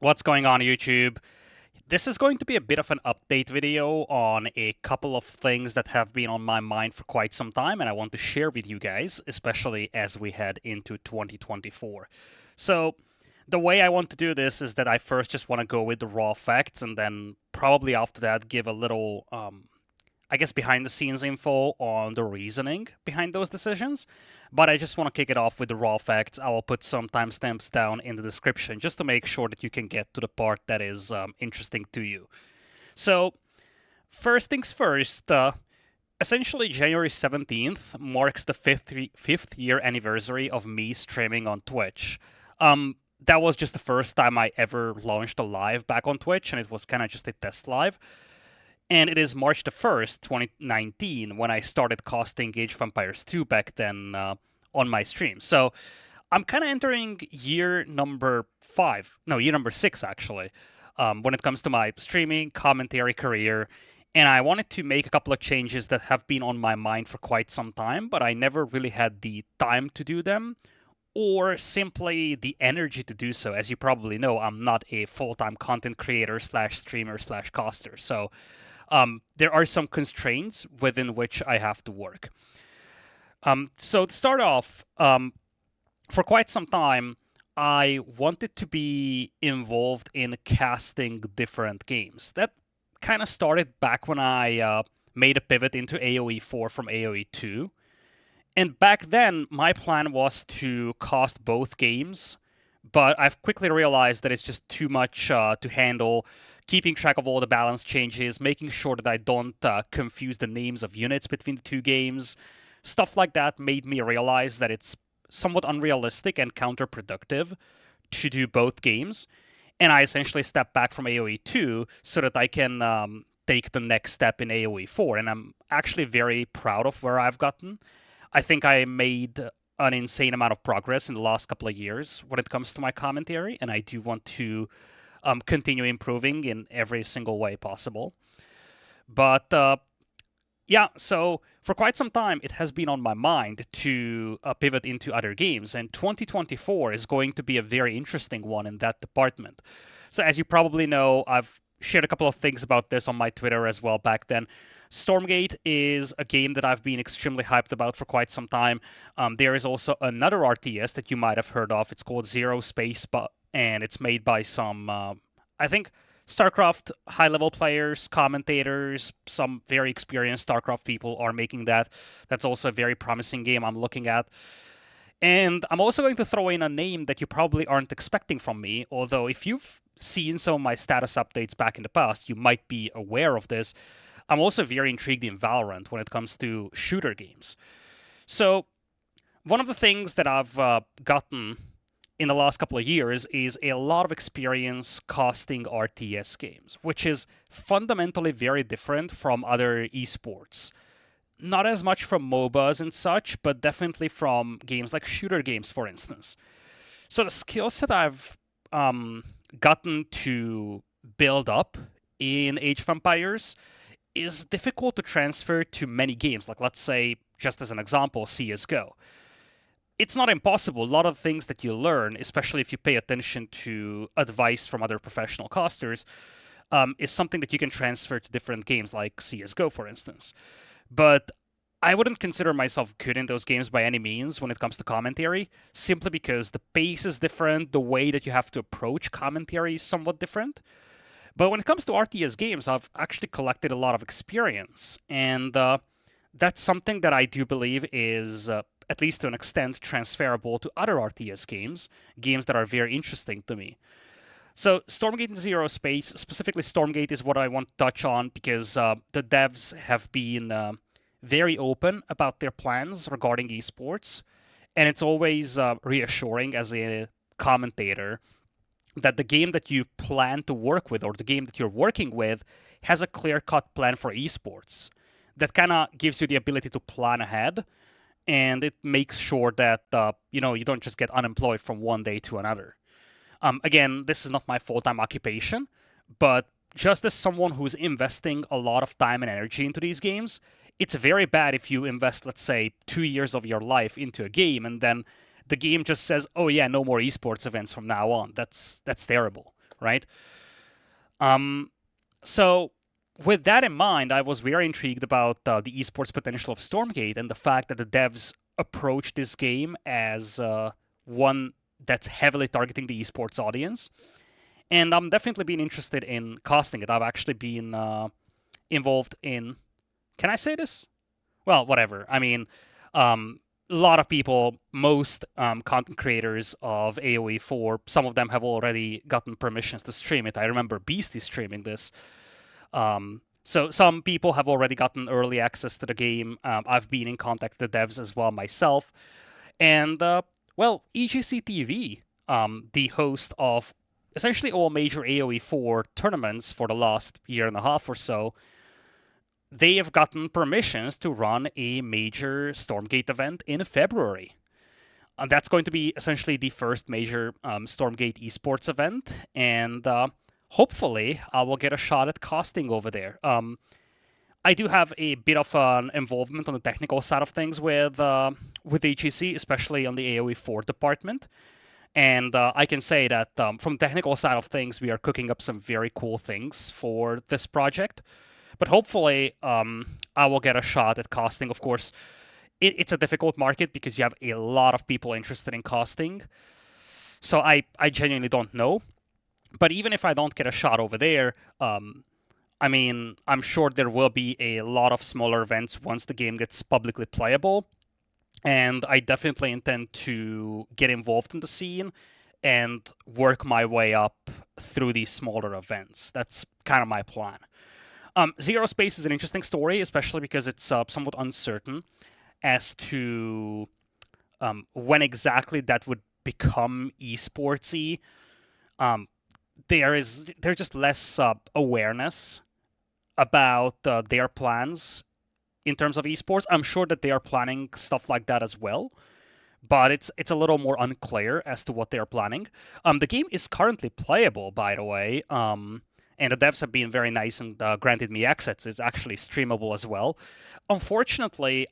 What's going on YouTube? This is going to be a bit of an update video on a couple of things that have been on my mind for quite some time and I want to share with you guys, especially as we head into 2024. So, the way I want to do this is that I first just want to go with the raw facts and then probably after that give a little behind the scenes info on the reasoning behind those decisions. But I just want to kick it off with the raw facts. I will put some timestamps down in the description just to make sure that you can get to the part that is interesting to you. So, first things first, essentially January 17th marks the fifth year anniversary of me streaming on Twitch. That was just the first time I ever launched a live back on Twitch, and it was kind of just a test live. And it is March the 1st, 2019, when I started casting Age of Empires 2 back then on my stream. So I'm kind of entering year number 6 actually, when it comes to my streaming, commentary career. And I wanted to make a couple of changes that have been on my mind for quite some time, but I never really had the time to do them or simply the energy to do so. As you probably know, I'm not a full-time content creator slash streamer slash caster. So there are some constraints within which I have to work. So to start off, for quite some time, I wanted to be involved in casting different games. That kind of started back when I made a pivot into AoE 4 from AoE 2. And back then, my plan was to cast both games, but I've quickly realized that it's just too much to handle, keeping track of all the balance changes, making sure that I don't confuse the names of units between the two games. Stuff like that made me realize that it's somewhat unrealistic and counterproductive to do both games. And I essentially stepped back from AoE 2 so that I can take the next step in AoE 4. And I'm actually very proud of where I've gotten. I think I made an insane amount of progress in the last couple of years when it comes to my commentary, and I do want to continue improving in every single way possible. But yeah, so for quite some time, it has been on my mind to pivot into other games, and 2024 is going to be a very interesting one in that department. So as you probably know, I've shared a couple of things about this on my Twitter as well back then. Stormgate is a game that I've been extremely hyped about for quite some time. There is also another RTS that you might have heard of. It's called Zero Space, and it's made by some, I think, StarCraft high-level players, commentators, some very experienced StarCraft people are making that. That's also a very promising game I'm looking at. And I'm also going to throw in a name that you probably aren't expecting from me, although if you've seen some of my status updates back in the past, you might be aware of this. I'm also very intrigued in Valorant when it comes to shooter games. So, one of the things that I've gotten in the last couple of years is a lot of experience casting RTS games, which is fundamentally very different from other esports. Not as much from MOBAs and such, but definitely from games like shooter games, for instance. So the skill set I've gotten to build up in Age of Empires is difficult to transfer to many games, like let's say, just as an example, CSGO. It's not impossible. A lot of things that you learn, especially if you pay attention to advice from other professional casters, is something that you can transfer to different games, like CSGO, for instance. But I wouldn't consider myself good in those games by any means when it comes to commentary, simply because the pace is different, the way that you have to approach commentary is somewhat different. But when it comes to RTS games, I've actually collected a lot of experience, and that's something that I do believe is, at least to an extent, transferable to other RTS games, games that are very interesting to me. So Stormgate and Zero Space, specifically Stormgate, is what I want to touch on because the devs have been very open about their plans regarding esports, and it's always reassuring as a commentator that the game that you plan to work with or the game that you're working with has a clear-cut plan for esports. That kind of gives you the ability to plan ahead, and it makes sure that you don't just get unemployed from one day to another. Again, this is not my full-time occupation, but just as someone who's investing a lot of time and energy into these games, it's very bad if you invest, let's say, 2 years of your life into a game and then the game just says, "Oh yeah, no more esports events from now on." That's terrible, right? So with that in mind, I was very intrigued about the esports potential of Stormgate and the fact that the devs approach this game as one that's heavily targeting the esports audience. And I'm definitely been interested in casting it. I've actually been involved in. Can I say this? Well, whatever. I mean, a lot of people, most content creators of AoE 4, some of them have already gotten permissions to stream it. I remember Beastie streaming this. So some people have already gotten early access to the game. I've been in contact with the devs as well myself. And, well, EGC TV, the host of essentially all major AoE 4 tournaments for the last year and a half or so, they have gotten permissions to run a major Stormgate event in February. And that's going to be essentially the first major Stormgate esports event, and hopefully I will get a shot at casting over there. I do have a bit of an involvement on the technical side of things with HEC, especially on the AoE 4 department. And I can say that from the technical side of things, we are cooking up some very cool things for this project. But hopefully, I will get a shot at casting. Of course, it's a difficult market because you have a lot of people interested in casting. So I genuinely don't know. But even if I don't get a shot over there, I mean, I'm sure there will be a lot of smaller events once the game gets publicly playable. And I definitely intend to get involved in the scene and work my way up through these smaller events. That's kind of my plan. Zero Space is an interesting story, especially because it's somewhat uncertain as to when exactly that would become esportsy. There's just less awareness about their plans in terms of esports. I'm sure that they are planning stuff like that as well, but it's a little more unclear as to what they are planning. The game is currently playable, by the way. And the devs have been very nice and granted me access. It's actually streamable as well. Unfortunately,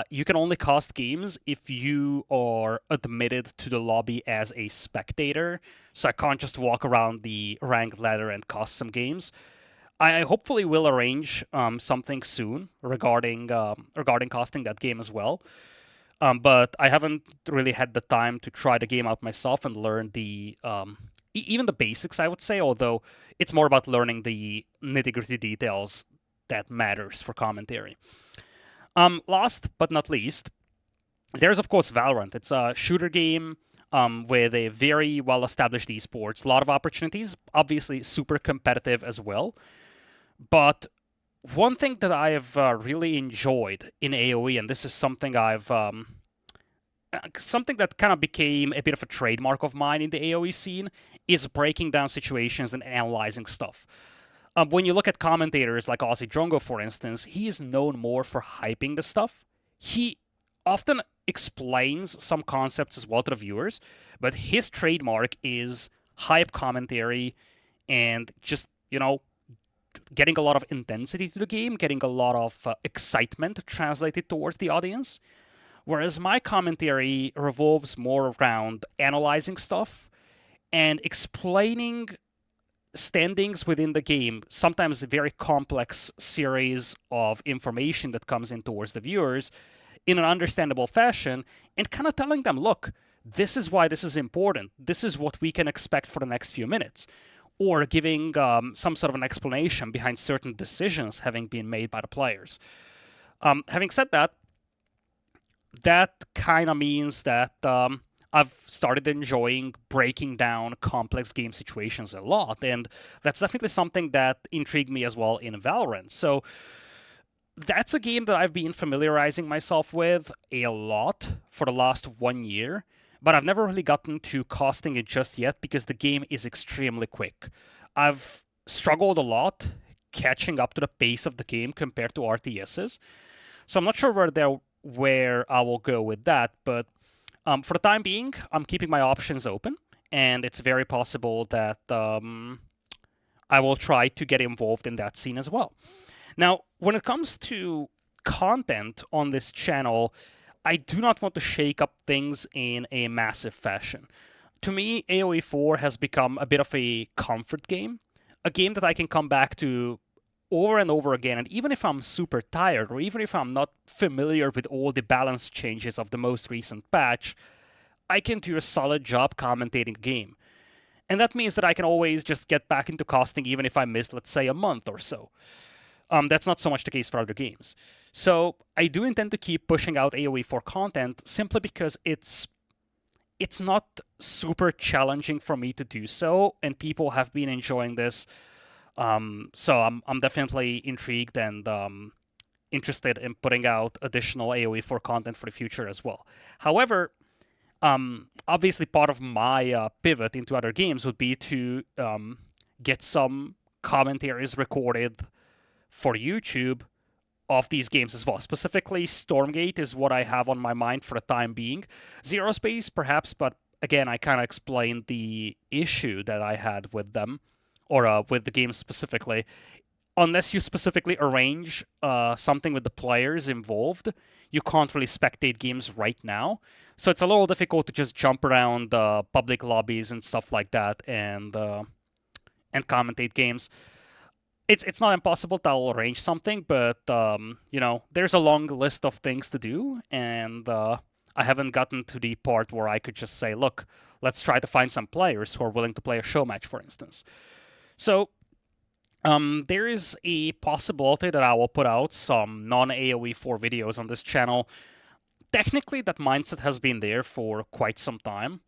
you can only cast games if you are admitted to the lobby as a spectator. So I can't just walk around the ranked ladder and cast some games. I hopefully will arrange something soon regarding casting that game as well. But I haven't really had the time to try the game out myself and learn the even the basics, I would say, although it's more about learning the nitty-gritty details that matters for commentary. Last but not least, there's, of course, Valorant. It's a shooter game with a very well-established esports, a lot of opportunities, obviously super competitive as well. But one thing that I have really enjoyed in AoE, and this is something something that kind of became a bit of a trademark of mine in the AoE scene, is breaking down situations and analyzing stuff. When you look at commentators like Aussie Drongo, for instance, he is known more for hyping the stuff. He often explains some concepts as well to the viewers, but his trademark is hype commentary and just, getting a lot of intensity to the game, getting a lot of excitement translated towards the audience. Whereas my commentary revolves more around analyzing stuff and explaining standings within the game, sometimes a very complex series of information that comes in towards the viewers in an understandable fashion, and kind of telling them, look, this is why this is important. This is what we can expect for the next few minutes. Or giving some sort of an explanation behind certain decisions having been made by the players. Having said that, that kind of means that I've started enjoying breaking down complex game situations a lot, and that's definitely something that intrigued me as well in Valorant. So that's a game that I've been familiarizing myself with a lot for the last 1 year, but I've never really gotten to casting it just yet because the game is extremely quick. I've struggled a lot catching up to the pace of the game compared to RTSs, so I'm not sure where I will go with that, but for the time being, I'm keeping my options open, and it's very possible that I will try to get involved in that scene as well. Now, when it comes to content on this channel, I do not want to shake up things in a massive fashion. To me, AoE 4 has become a bit of a comfort game, a game that I can come back to over and over again. And even if I'm super tired, or even if I'm not familiar with all the balance changes of the most recent patch, I can do a solid job commentating a game. And that means that I can always just get back into casting even if I miss, let's say, a month or so. That's not so much the case for other games. So I do intend to keep pushing out AoE 4 content simply because it's not super challenging for me to do so, and people have been enjoying this. So I'm definitely intrigued and interested in putting out additional AoE 4 content for the future as well. However, obviously part of my pivot into other games would be to get some commentaries recorded for YouTube of these games as well. Specifically, Stormgate is what I have on my mind for the time being. Zero Space, perhaps, but again, I kind of explained the issue that I had with them, or with the game specifically. Unless you specifically arrange something with the players involved, you can't really spectate games right now. So it's a little difficult to just jump around public lobbies and stuff like that and commentate games. It's not impossible that I'll arrange something, but there's a long list of things to do, and I haven't gotten to the part where I could just say, look, let's try to find some players who are willing to play a show match, for instance. So there is a possibility that I will put out some non-AoE 4 videos on this channel. Technically, that mindset has been there for quite some time,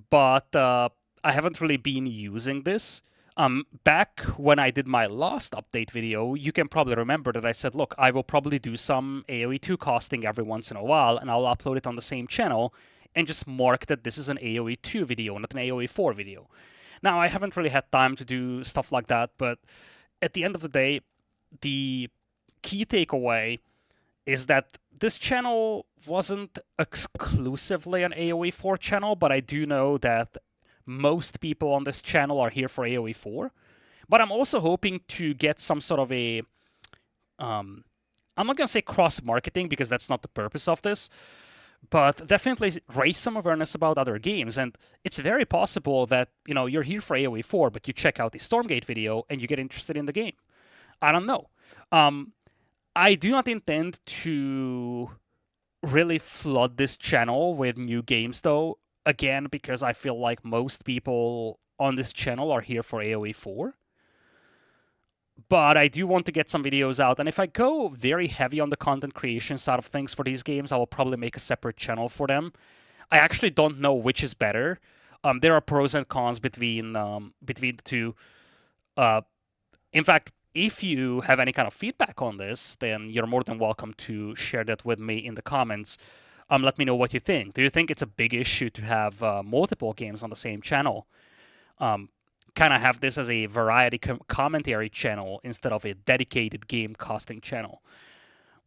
but I haven't really been using this. Back when I did my last update video, you can probably remember that I said, look, I will probably do some AoE 2 casting every once in a while, and I'll upload it on the same channel, and just mark that this is an AoE 2 video, not an AoE 4 video. Now, I haven't really had time to do stuff like that, but at the end of the day, the key takeaway is that this channel wasn't exclusively an AoE 4 channel, but I do know that most people on this channel are here for AoE 4. But I'm also hoping to get some sort of a... I'm not going to say cross-marketing, because that's not the purpose of this, but definitely raise some awareness about other games. And it's very possible that, you're here for AoE 4, but you check out the Stormgate video and you get interested in the game. I don't know. I do not intend to really flood this channel with new games, though. Again, because I feel like most people on this channel are here for AoE 4. But I do want to get some videos out, and if I go very heavy on the content creation side of things for these games, I will probably make a separate channel for them. I actually don't know which is better. There are pros and cons between the two. In fact, if you have any kind of feedback on this, then you're more than welcome to share that with me in the comments. Let me know what you think. Do you think it's a big issue to have multiple games on the same channel? Kind of have this as a variety commentary channel instead of a dedicated game casting channel?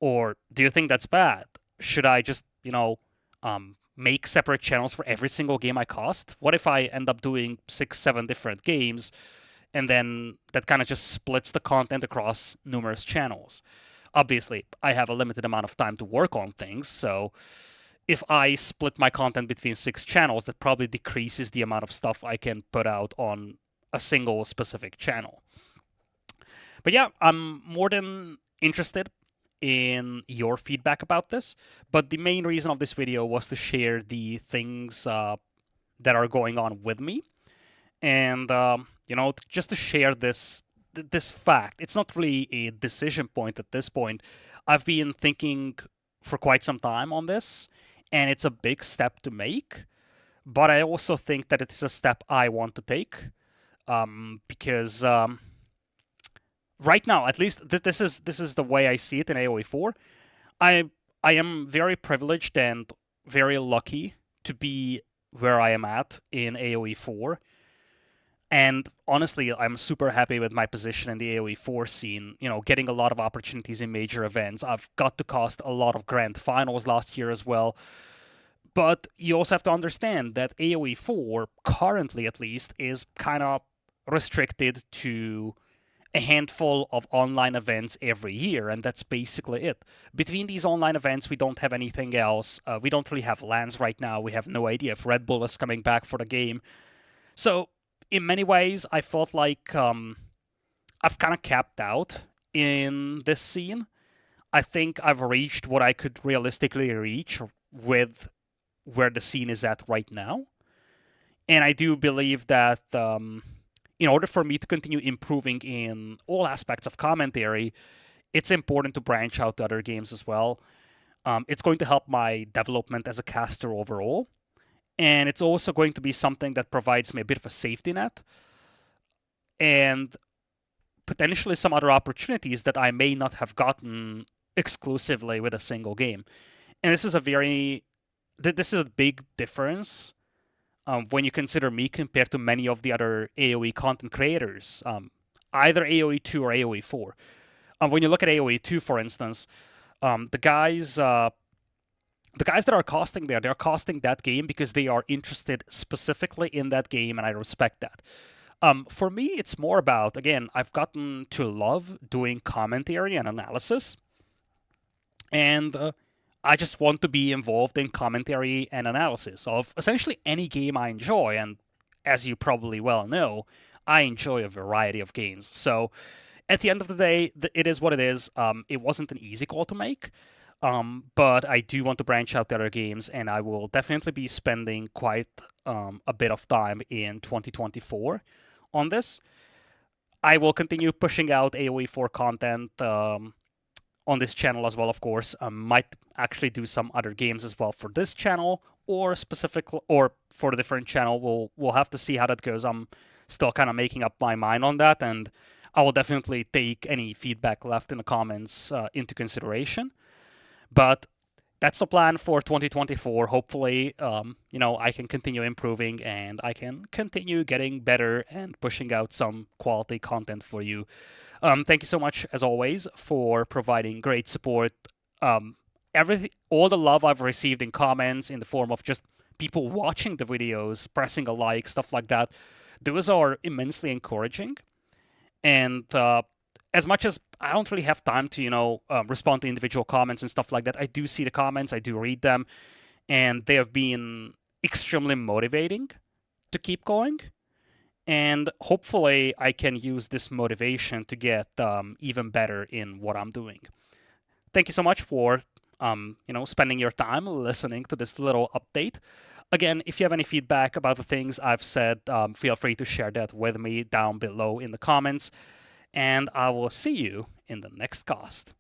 Or do you think that's bad? Should I just, make separate channels for every single game I cast? What if I end up doing 6, 7 different games, and then that kind of just splits the content across numerous channels? Obviously, I have a limited amount of time to work on things, so if I split my content between 6 channels, that probably decreases the amount of stuff I can put out on a single specific channel. But yeah, I'm more than interested in your feedback about this, but the main reason of this video was to share the things that are going on with me, and just to share this fact. It's not really a decision point at this point. I've been thinking for quite some time on this, and it's a big step to make, but I also think that it is a step I want to take, because right now, at least, this is the way I see it in AoE 4. I am very privileged and very lucky to be where I am at in AoE 4. And honestly, I'm super happy with my position in the AoE 4 scene, getting a lot of opportunities in major events. I've got to cast a lot of grand finals last year as well. But you also have to understand that AoE 4, currently at least, is kind of restricted to a handful of online events every year, and that's basically it. Between these online events, we don't have anything else. We don't really have LANs right now. We have no idea if Red Bull is coming back for the game. So, in many ways, I felt like I've kind of capped out in this scene. I think I've reached what I could realistically reach with where the scene is at right now. And I do believe that in order for me to continue improving in all aspects of commentary, it's important to branch out to other games as well. It's going to help my development as a caster overall. And it's also going to be something that provides me a bit of a safety net and potentially some other opportunities that I may not have gotten exclusively with a single game. And this is a big difference when you consider me compared to many of the other AoE content creators, either AoE 2 or AoE 4. When you look at AoE 2, for instance, the guys that are costing there, they're costing that game because they are interested specifically in that game, and I respect that. For me, it's more about, again, I've gotten to love doing commentary and analysis, and I just want to be involved in commentary and analysis of essentially any game I enjoy. And as you probably well know, I enjoy a variety of games. So at the end of the day, it is what it is. It wasn't an easy call to make, but I do want to branch out to other games, and I will definitely be spending quite a bit of time in 2024 on this. I will continue pushing out AoE 4 content on this channel as well, of course. Might actually do some other games as well for this channel, or or for a different channel. We'll have to see how that goes. I'm still kind of making up my mind on that, and I will definitely take any feedback left in the comments into consideration. But that's the plan for 2024. Hopefully, I can continue improving and I can continue getting better and pushing out some quality content for you. Thank you so much, as always, for providing great support. All the love I've received in comments in the form of just people watching the videos, pressing a like, stuff like that, those are immensely encouraging. And as much as I don't really have time to, respond to individual comments and stuff like that, I do see the comments, I do read them, and they have been extremely motivating to keep going. And hopefully I can use this motivation to get even better in what I'm doing. Thank you so much for spending your time listening to this little update. Again, if you have any feedback about the things I've said, feel free to share that with me down below in the comments. And I will see you in the next cast.